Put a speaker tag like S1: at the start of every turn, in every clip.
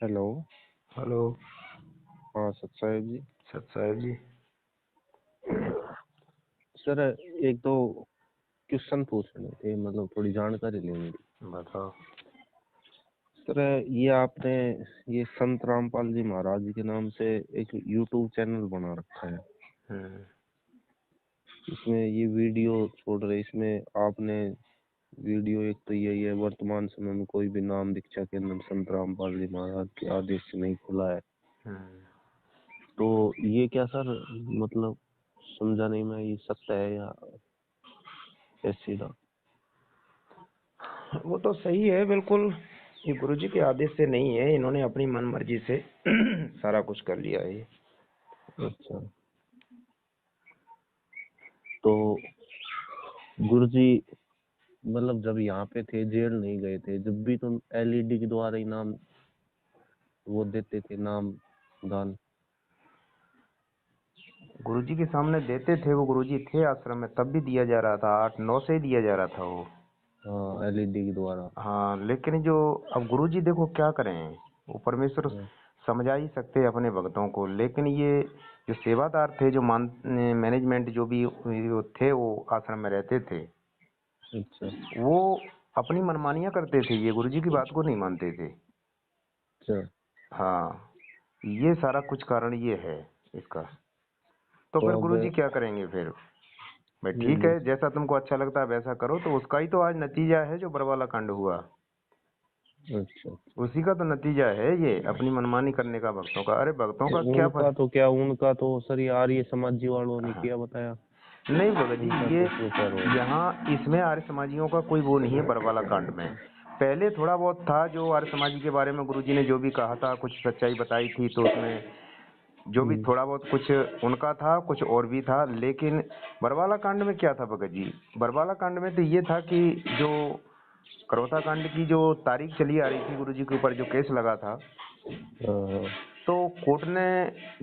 S1: Hello.
S2: Hello.
S1: हाँ सत साहेब जी।
S2: सत साहेब जी।
S1: सर एक तो क्वेश्चन पूछने थे, मतलब थोड़ी जानकारी लेनी थी।
S2: बताओ।
S1: सर ये आपने ये संत रामपाल जी महाराज जी के नाम से एक यूट्यूब चैनल बना रखा है,
S2: हम्म।
S1: इसमें ये वीडियो छोड़ रहे, इसमें आपने वीडियो एक तो यही है, वर्तमान समय में कोई भी नाम दीक्षा केंद्र संत रामपाल जी महाराज के आदेश से नहीं खुला है।
S2: हम्म।
S1: तो ये क्या सर, मतलब समझा नहीं मैं, ये सत्य है या ऐसी ना?
S2: वो तो सही है बिल्कुल। ये गुरुजी के आदेश से नहीं है, इन्होंने अपनी मन मर्जी से सारा कुछ कर लिया है ये।
S1: अच्छा, तो गुरुजी मतलब जब यहाँ पे थे, जेल नहीं गए थे, जब भी तो एलईडी के द्वारा ही नाम वो देते थे, नाम दान।
S2: गुरुजी के सामने देते थे, वो गुरुजी थे आश्रम में तब भी दिया जा रहा था, 8-9 से ही दिया जा रहा था वो।
S1: हाँ, एलईडी के द्वारा।
S2: हाँ, लेकिन जो अब गुरुजी देखो क्या करें, वो परमेश्वर
S1: हाँ,
S2: समझा ही सकते हैं अपने भक्तों को, लेकिन ये जो सेवादार थे, जो मैनेजमेंट जो भी वो थे, वो आश्रम में रहते थे,
S1: अच्छा
S2: वो अपनी मनमानियां करते थे, ये गुरुजी की बात को नहीं मानते थे।
S1: अच्छा।
S2: हाँ, ये सारा कुछ कारण ये है इसका। तो
S1: तो
S2: फिर
S1: अब
S2: गुरुजी क्या करेंगे फिर? भाई
S1: ये
S2: ठीक है, जैसा तुमको अच्छा लगता है वैसा करो, तो उसका ही तो आज नतीजा है जो बरवाला कांड हुआ।
S1: अच्छा,
S2: उसी का तो नतीजा है ये, अपनी मनमानी करने का भक्तों का। अरे भक्तों
S1: तो
S2: का क्या
S1: उनका तो क्या, उनका तो सर ये आर्य समाजी वालों ने किया बताया।
S2: नहीं भगत जी,
S1: उनका
S2: ये
S1: तो उसमें क्या रोल?
S2: यहाँ इसमें आर्य समाजियों का कोई वो नहीं है बरवाला कांड में। पहले थोड़ा बहुत था, जो आर्य समाजी के बारे में गुरुजी ने जो भी कहा था, कुछ सच्चाई बताई थी, तो उसमें जो भी
S1: हम्म,
S2: थोड़ा बहुत कुछ उनका था, कुछ और भी था। लेकिन बरवाला कांड में क्या था भगत जी? बरवाला कांड में तो ये था कि जो करौता कांड की जो तारीख चली आ रही थी, गुरुजी के ऊपर जो केस लगा था,
S1: हाँ,
S2: तो कोर्ट ने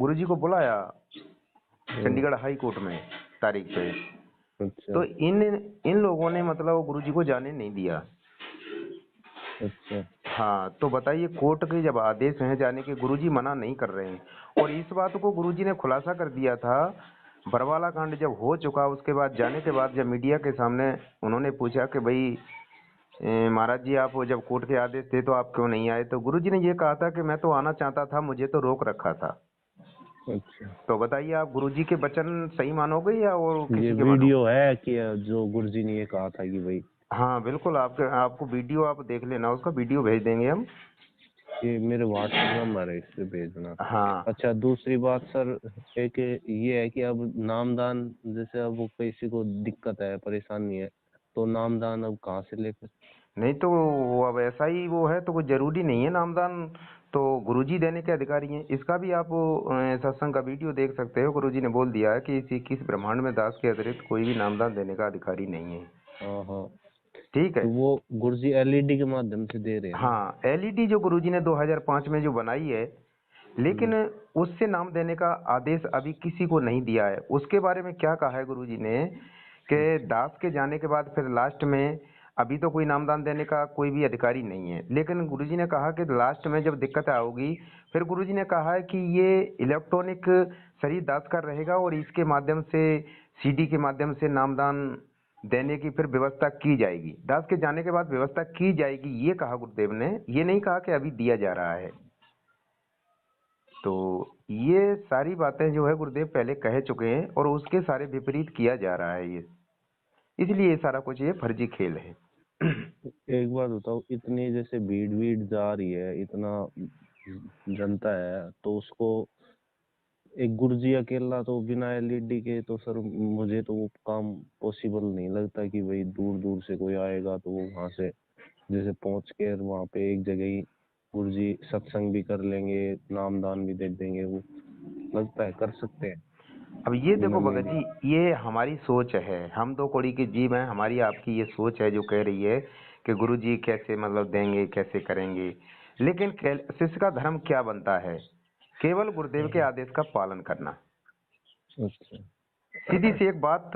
S2: गुरुजी को बुलाया
S1: हाँ,
S2: चंडीगढ़ हाई कोर्ट में तारीख पे।
S1: अच्छा
S2: तो इन इन लोगों ने मतलब गुरुजी को जाने नहीं दिया।
S1: अच्छा।
S2: हाँ, तो बताइए, कोर्ट के जब आदेश हैं जाने के, गुरुजी मना नहीं कर रहे हैं। और इस बात को गुरुजी ने खुलासा कर दिया था, बरवाला कांड जब हो चुका, उसके बाद जाने के बाद जब मीडिया के सामने उन्होंने पूछा कि भाई महाराज जी, आप जब कोर्ट के आदेश थे तो आप क्यों नहीं आए, तो गुरुजी ने ये कहा था कि मैं तो आना चाहता था, मुझे तो रोक रखा था।
S1: अच्छा,
S2: तो बताइए, आप गुरुजी के वचन सही मानोगे या और
S1: ये
S2: किसी के
S1: वीडियो
S2: मानोगे?
S1: है कि जो गुरुजी ने ये कहा था कि भाई,
S2: हाँ बिल्कुल, आपके आपको वीडियो आप देख लेना, उसका वीडियो भेज देंगे हम।
S1: ये मेरे व्हाट्सएप नंबर है, इस पे भेजना।
S2: हाँ।
S1: अच्छा, दूसरी बात सर, एक ये है कि अब नामदान, जैसे अब वो किसी को दिक्कत है, परेशानी है, तो नामदान अब कहाँ से लेकर?
S2: नहीं तो वो अब ऐसा ही वो है, तो कोई जरूरी नहीं है नामदान, तो गुरुजी देने के अधिकारी हैं। इसका भी आप सत्संग का वीडियो देख सकते हो, गुरुजी ने बोल दिया है कि इस 21 ब्रह्मांड में दास के अतिरिक्त कोई भी नामदान देने का अधिकारी नहीं है।
S1: हाँ हाँ।
S2: ठीक है।
S1: तो वो गुरुजी एलईडी के माध्यम से दे रहे हैं ना?
S2: हाँ, एलईडी जो गुरुजी ने 2005 में जो बनाई है, लेकिन
S1: हम्म,
S2: उससे नाम देने का आदेश अभी किसी को नहीं दिया है। उसके बारे में क्या कहा है गुरुजी ने कि
S1: अच्छा
S2: दास के जाने के बाद फिर लास्ट में अभी तो कोई नामदान देने का कोई भी अधिकारी नहीं है, लेकिन गुरुजी ने कहा कि लास्ट में जब दिक्कत आओगी, फिर गुरुजी ने कहा है कि ये इलेक्ट्रॉनिक शरीर दास का रहेगा और इसके माध्यम से, सीडी के माध्यम से नामदान देने की फिर व्यवस्था की जाएगी। दास के जाने के बाद व्यवस्था की जाएगी, ये कहा गुरुदेव ने, ये नहीं कहा कि अभी दिया जा रहा है। तो ये सारी बातें जो है गुरुदेव पहले कह चुके हैं, और उसके सारे विपरीत किया जा रहा है ये, इसलिए ये सारा कुछ ये फर्जी खेल है।
S1: एक बात बताओ, इतनी जैसे भीड़ भीड़ जा रही है, इतना जनता है, तो उसको एक गुरुजी अकेला तो बिना एलईडी के, तो सर मुझे तो वो काम पॉसिबल नहीं लगता कि भाई दूर दूर से कोई आएगा तो वो वहां से जैसे पहुंच के वहां पे एक जगह ही गुरुजी सत्संग भी कर लेंगे, नामदान भी दे देंगे, वो लगता है कर सकते हैं
S2: अब ये
S1: बिना
S2: देखो भगत
S1: मीडिया?
S2: जी, ये हमारी सोच है, हम दो कौड़ी के जीव हैं, हमारी आपकी ये सोच है जो कह रही है कि गुरुजी कैसे मतलब देंगे, कैसे करेंगे। लेकिन शिष्य का धर्म क्या बनता है? केवल गुरुदेव के आदेश का पालन करना।
S1: अच्छा
S2: सीधी सी एक बात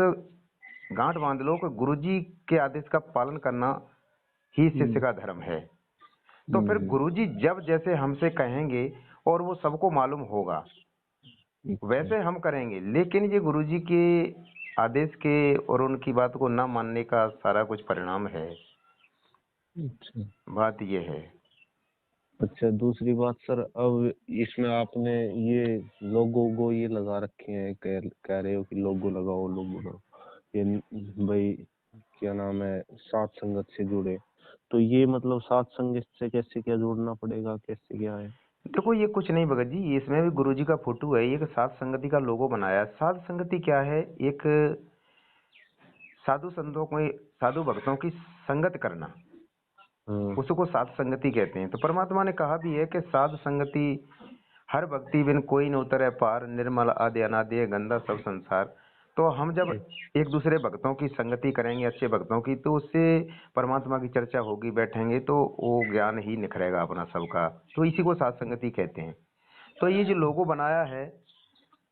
S2: गांठ बांध लो कि गुरुजी के आदेश का पालन करना ही शिष्य
S1: हम्म,
S2: का धर्म है। तो फिर
S1: हम्म।
S2: गुरुजी जब जैसे हमसे कहेंगे और वो सबको मालूम होगा
S1: अच्छा।
S2: वैसे हम करेंगे, लेकिन ये गुरुजी के आदेश के और उनकी बात को ना मानने का सारा कुछ परिणाम है।
S1: अच्छा।
S2: बात ये है।
S1: अच्छा, दूसरी बात सर, अब इसमें आपने ये लोगो को ये लगा रखे हैं, कह रहे हो कि लोगो लगाओ, लोगो लगाओ, ये भाई क्या नाम है, सात संगत से जुड़े, तो ये मतलब सात संगत से कैसे क्या जोड़ना पड़ेगा, कैसे क्या है?
S2: देखो ये कुछ नहीं भगत जी, इसमें भी गुरुजी का फोटो है, एक साध संगति का लोगो बनाया है। साध संगति क्या है? एक साधु संतों को, साधु भक्तों की संगत करना,
S1: हाँ।
S2: उसको साध संगति कहते हैं। तो परमात्मा ने कहा भी है कि साध संगति हर भक्ति बिन कोई न उतरे पार, निर्मल आदि अनादि है गंदा सब संसार। तो हम जब एक दूसरे भक्तों की संगति करेंगे, अच्छे भक्तों की, तो उससे परमात्मा की चर्चा होगी, बैठेंगे तो वो ज्ञान ही निखरेगा अपना सबका। तो इसी को साध संगति कहते हैं। तो ये जो लोगो बनाया है,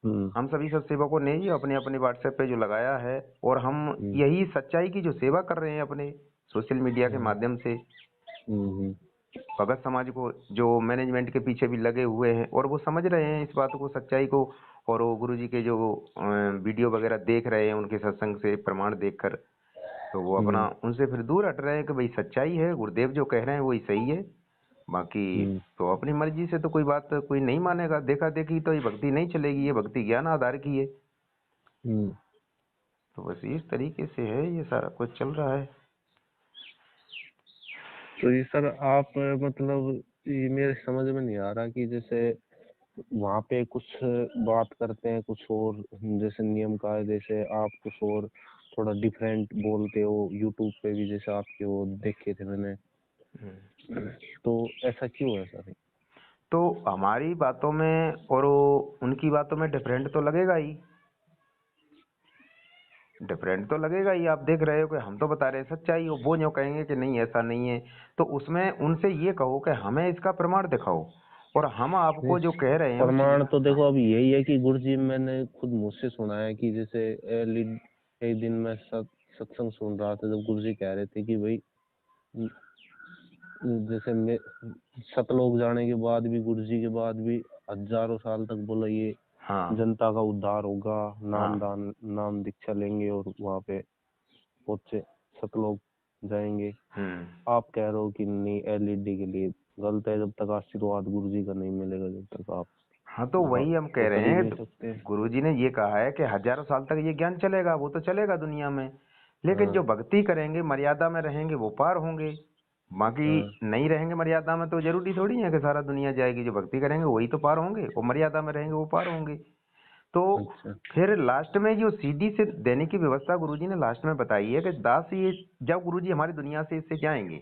S1: हम्म।
S2: हम सभी सत्सेवकों ने ही अपने अपने व्हाट्सएप पे जो लगाया है, और हम
S1: हम्म।
S2: यही सच्चाई की जो सेवा कर रहे हैं अपने सोशल मीडिया के
S1: हम्म।
S2: माध्यम से।
S1: हम्म।
S2: भगत समाज को जो मैनेजमेंट के पीछे भी लगे हुए हैं, और वो समझ रहे हैं इस बात को, सच्चाई को, और वो गुरु जी के जो वीडियो वगैरह देख रहे हैं, उनके सत्संग से प्रमाण देखकर, तो वो अपना
S1: हम्म।
S2: उनसे फिर दूर हट रहे हैं कि भाई सच्चाई है, गुरुदेव जो कह रहे हैं वही सही है। बाकी
S1: हम्म।
S2: तो अपनी मर्जी से तो कोई बात कोई नहीं मानेगा। देखा देखी तो ये भक्ति नहीं चलेगी, ये भक्ति ज्ञान आधार की है।
S1: हम्म।
S2: तो बस इस तरीके से है, ये सारा कुछ चल रहा है।
S1: तो ये सर आप मतलब, ये मेरे समझ में नहीं आ रहा कि जैसे वहाँ पे कुछ बात करते हैं कुछ और, जैसे नियम कायदे से आप कुछ और थोड़ा डिफरेंट बोलते हो, यूट्यूब पे भी जैसे आपके वो देखे थे मैंने, तो ऐसा क्यों है सर?
S2: तो हमारी बातों में और उनकी बातों में डिफरेंट तो लगेगा ही, डिफरेंट तो लगेगा ही। आप देख रहे हो कि हम तो बता रहे हैं सच्चाई, वो यूँ कहेंगे कि नहीं ऐसा नहीं है। तो उसमें उनसे ये कहो कि हमें इसका प्रमाण दिखाओ, और हम
S1: नहीं,
S2: आपको जो कह रहे हैं उस चीज।
S1: प्रमाण तो देखो अब यही है कि गुरुजी, मैंने खुद मुझसे सुना है कि जैसे एक दिन मैं सत्संग सुन रहा था, जब गुरुजी कह रहे थे कि भाई जैसे मैं सतलोक जाने के बाद भी, गुरुजी के बाद भी हजारों साल तक बोला ये
S2: हाँ
S1: जनता का उद्धार होगा, नाम
S2: हाँ।
S1: दान, नाम दीक्षा लेंगे और वहाँ पे पहुंचे, सतलोक जाएंगे।
S2: हम्म।
S1: आप कह रहे हो कि नहीं, एलईडी के लिए गलत है, जब तक आशीर्वाद गुरुजी का नहीं मिलेगा, जब तक आप
S2: हाँ तो
S1: वहाँ
S2: वही हम
S1: तो
S2: कह
S1: कर
S2: रहे
S1: ही
S2: हैं।
S1: नहीं सकते।
S2: गुरुजी ने ये कहा है कि हजारों साल तक ये ज्ञान चलेगा, वो तो चलेगा दुनिया में, लेकिन जो
S1: हाँ।
S2: भक्ति करेंगे, मर्यादा में रहेंगे, वो पार होंगे। बाकी
S1: हाँ।
S2: नहीं रहेंगे मर्यादा में तो जरूरी थोड़ी है कि सारा दुनिया जाएगी। जो भक्ति करेंगे वही तो पार होंगे, और मर्यादा में रहेंगे वो पार होंगे। तो
S1: अच्छा।
S2: फिर लास्ट में जो सीडी से देने की व्यवस्था गुरुजी ने लास्ट में बताई है कि दास ये, जब गुरुजी हमारी दुनिया से इससे जाएंगे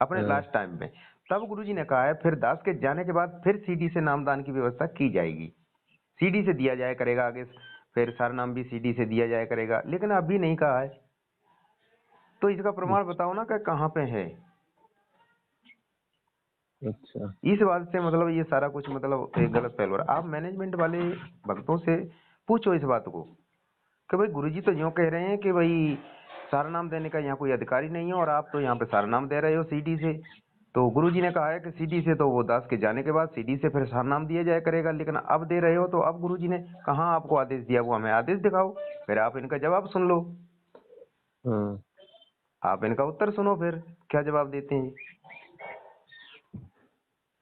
S2: अपने
S1: हाँ।
S2: लास्ट टाइम में, तब गुरुजी ने कहा है फिर दास के जाने के बाद फिर सीडी से नामदान की व्यवस्था की जाएगी। सीडी से दिया जाया करेगा आगे, फिर सारा नाम भी सीडी से दिया जाया करेगा, लेकिन अभी नहीं कहा है। तो इसका प्रमाण बताओ ना कि कहाँ पे है।
S1: अच्छा।
S2: इस बात से मतलब ये सारा कुछ मतलब एक गलत पहलू है। आप मैनेजमेंट वाले भक्तों से पूछो इस बात को कि भाई गुरुजी तो यूँ कह रहे हैं कि भाई सारा नाम देने का यहाँ कोई अधिकारी नहीं है, और आप तो यहाँ पे सारा नाम दे रहे हो सीडी से। तो गुरुजी ने कहा है कि सीडी से तो वो दास के जाने के बाद सीडी से फिर सारा नाम दिया जाया करेगा, लेकिन अब दे रहे हो तो अब गुरुजी ने कहाँ आपको आदेश दिया, वो हमें आदेश दिखाओ, फिर आप इनका जवाब सुन लो।
S1: हाँ।
S2: आप इनका उत्तर सुनो फिर क्या जवाब देते हैं।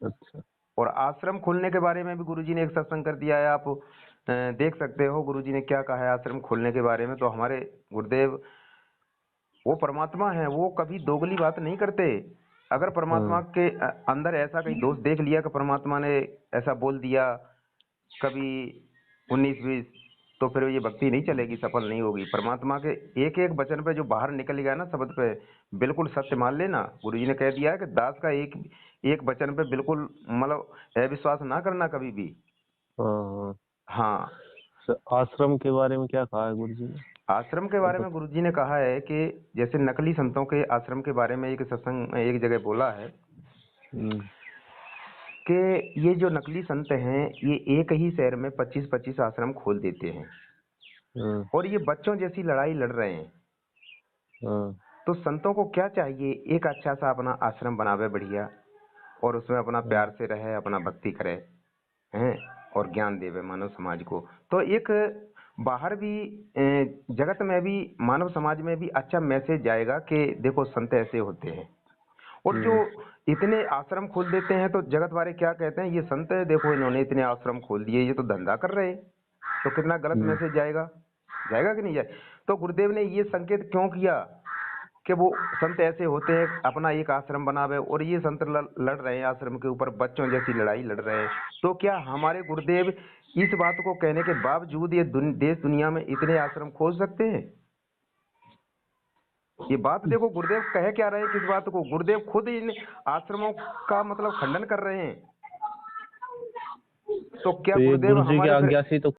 S1: अच्छा।
S2: और आश्रम खोलने के बारे में भी गुरुजी ने एक सत्संग कर दिया है, आप देख सकते हो गुरुजी ने क्या कहा है आश्रम खोलने के बारे में। तो हमारे गुरुदेव वो परमात्मा है, वो कभी दोगली बात नहीं करते। अगर परमात्मा
S1: हाँ।
S2: के अंदर ऐसा कहीं दोष देख लिया कि परमात्मा ने ऐसा बोल दिया कभी 19-20, तो फिर ये भक्ति नहीं चलेगी, सफल नहीं होगी। परमात्मा के एक एक वचन पे जो बाहर निकल गया ना शब्द पे, बिल्कुल सत्य मान लेना। गुरु जी ने कह दिया है कि दास का एक एक वचन पे बिल्कुल मतलब अविश्वास ना करना कभी भी।
S1: हाँ।
S2: हाँ।
S1: आश्रम के बारे में क्या कहा है गुरुजी ने?
S2: आश्रम के
S1: आप
S2: बारे में गुरुजी ने कहा है कि जैसे नकली संतों के आश्रम के बारे में एक सत्संग में एक जगह बोला है
S1: हम्म।
S2: कि ये जो नकली संत हैं ये एक ही शहर में 25-25 आश्रम खोल देते हैं,
S1: हाँ।
S2: और ये बच्चों जैसी लड़ाई लड़ रहे हैं।
S1: हाँ।
S2: तो संतों को क्या चाहिए, एक अच्छा सा अपना आश्रम बनावे बढ़िया, और उसमें अपना प्यार से रहे, अपना भक्ति करे हैं और ज्ञान देवे मानव समाज को। तो एक बाहर भी जगत में भी मानव समाज में भी अच्छा मैसेज जाएगा कि देखो संत ऐसे होते हैं। और जो इतने आश्रम खोल देते हैं तो जगत वाले क्या कहते हैं, ये संत है देखो इन्होंने इतने आश्रम खोल दिए, ये तो धंधा कर रहे हैं। तो कितना गलत मैसेज जाएगा, जाएगा कि नहीं जाए। तो गुरुदेव ने ये संकेत क्यों किया कि वो संत ऐसे होते हैं, अपना एक आश्रम बनावे, और ये संत लड़ रहे हैं आश्रम के ऊपर, बच्चों जैसी लड़ाई लड़ रहे हैं। तो क्या हमारे गुरुदेव इस बात को कहने के बावजूद ये देश दुनिया में इतने आश्रम खोल सकते हैं? ये बात देखो गुरुदेव कह क्या रहे हैं, किस बात को गुरुदेव खुद इन आश्रमों का मतलब खंडन कर रहे हैं। तो क्या
S1: तो ये
S2: गुरुदेव
S1: गुरु जी की
S2: हमारे फिर
S1: आज्ञा से तो